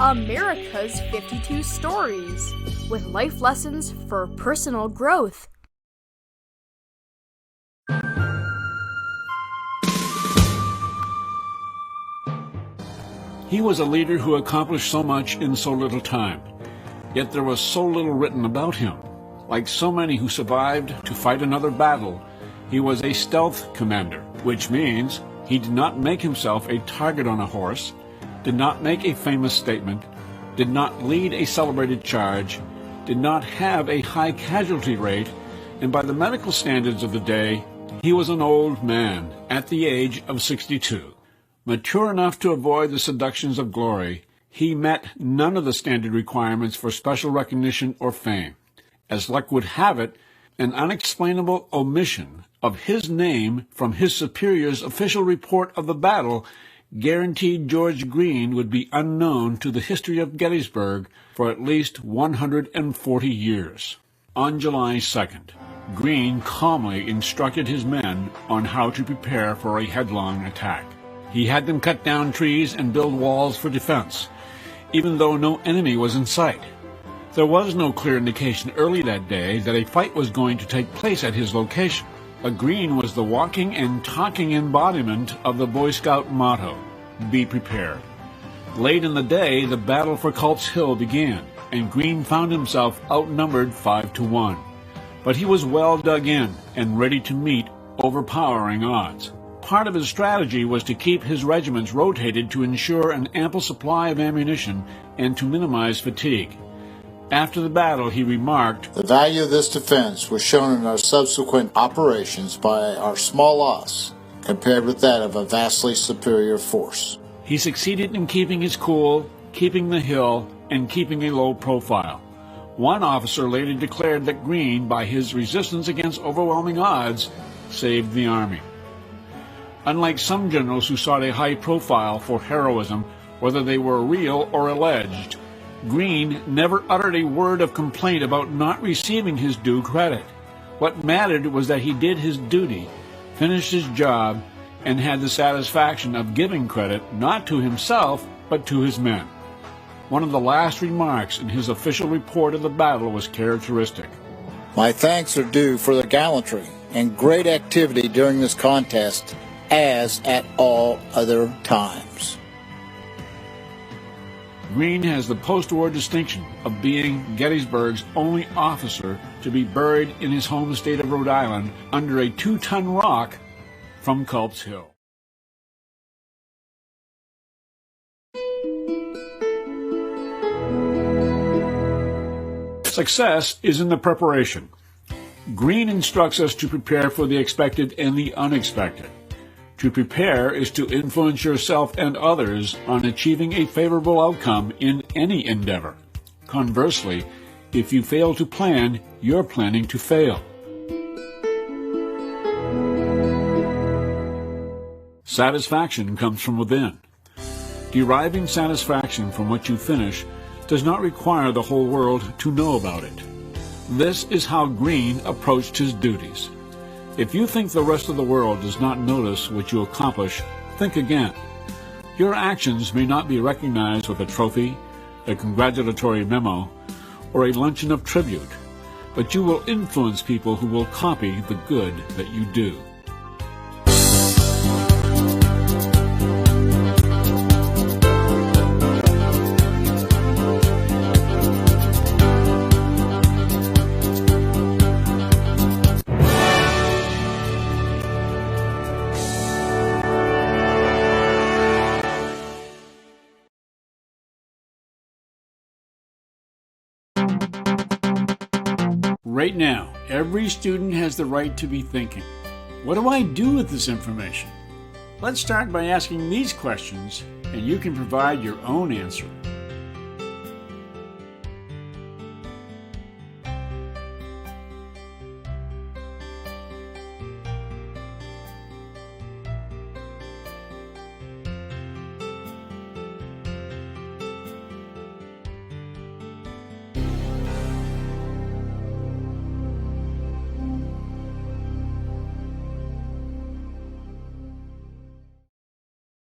America's 52 Stories, with life lessons for personal growth. He was a leader who accomplished so much in so little time, yet there was so little written about him. Like so many who survived to fight another battle, he was a stealth commander, which means he did not make himself a target on a horse, did not make a famous statement, did not lead a celebrated charge, did not have a high casualty rate, and by the medical standards of the day, he was an old man at the age of 62. Mature enough to avoid the seductions of glory, he met none of the standard requirements for special recognition or fame. As luck would have it, an unexplainable omission of his name from his superior's official report of the battle guaranteed George Greene would be unknown to the history of Gettysburg for at least 140 years. On July 2nd, Greene calmly instructed his men on how to prepare for a headlong attack. He had them cut down trees and build walls for defense, even though no enemy was in sight. There was no clear indication early that day that a fight was going to take place at his location. But Greene was the walking and talking embodiment of the Boy Scout motto, "Be prepared." Late in the day, the battle for Culp's Hill began, and Greene found himself outnumbered 5-1. But he was well dug in and ready to meet overpowering odds. Part of his strategy was to keep his regiments rotated to ensure an ample supply of ammunition and to minimize fatigue. After the battle, he remarked, "The value of this defense was shown in our subsequent operations by our small loss compared with that of a vastly superior force." He succeeded in keeping his cool, keeping the hill, and keeping a low profile. One officer later declared that Greene, by his resistance against overwhelming odds, saved the army. Unlike some generals who sought a high profile for heroism, whether they were real or alleged, Greene never uttered a word of complaint about not receiving his due credit. What mattered was that he did his duty, finished his job, and had the satisfaction of giving credit not to himself, but to his men. One of the last remarks in his official report of the battle was characteristic. "My thanks are due for the gallantry and great activity during this contest, as at all other times." Greene has the post-war distinction of being Gettysburg's only officer to be buried in his home state of Rhode Island under a 2-ton rock from Culp's Hill. Success is in the preparation. Greene instructs us to prepare for the expected and the unexpected. To prepare is to influence yourself and others on achieving a favorable outcome in any endeavor. Conversely, if you fail to plan, you're planning to fail. Satisfaction comes from within. Deriving satisfaction from what you finish does not require the whole world to know about it. This is how Greene approached his duties. If you think the rest of the world does not notice what you accomplish, think again. Your actions may not be recognized with a trophy, a congratulatory memo, or a luncheon of tribute, but you will influence people who will copy the good that you do. Right now, every student has the right to be thinking, what do I do with this information? Let's start by asking these questions, and you can provide your own answer.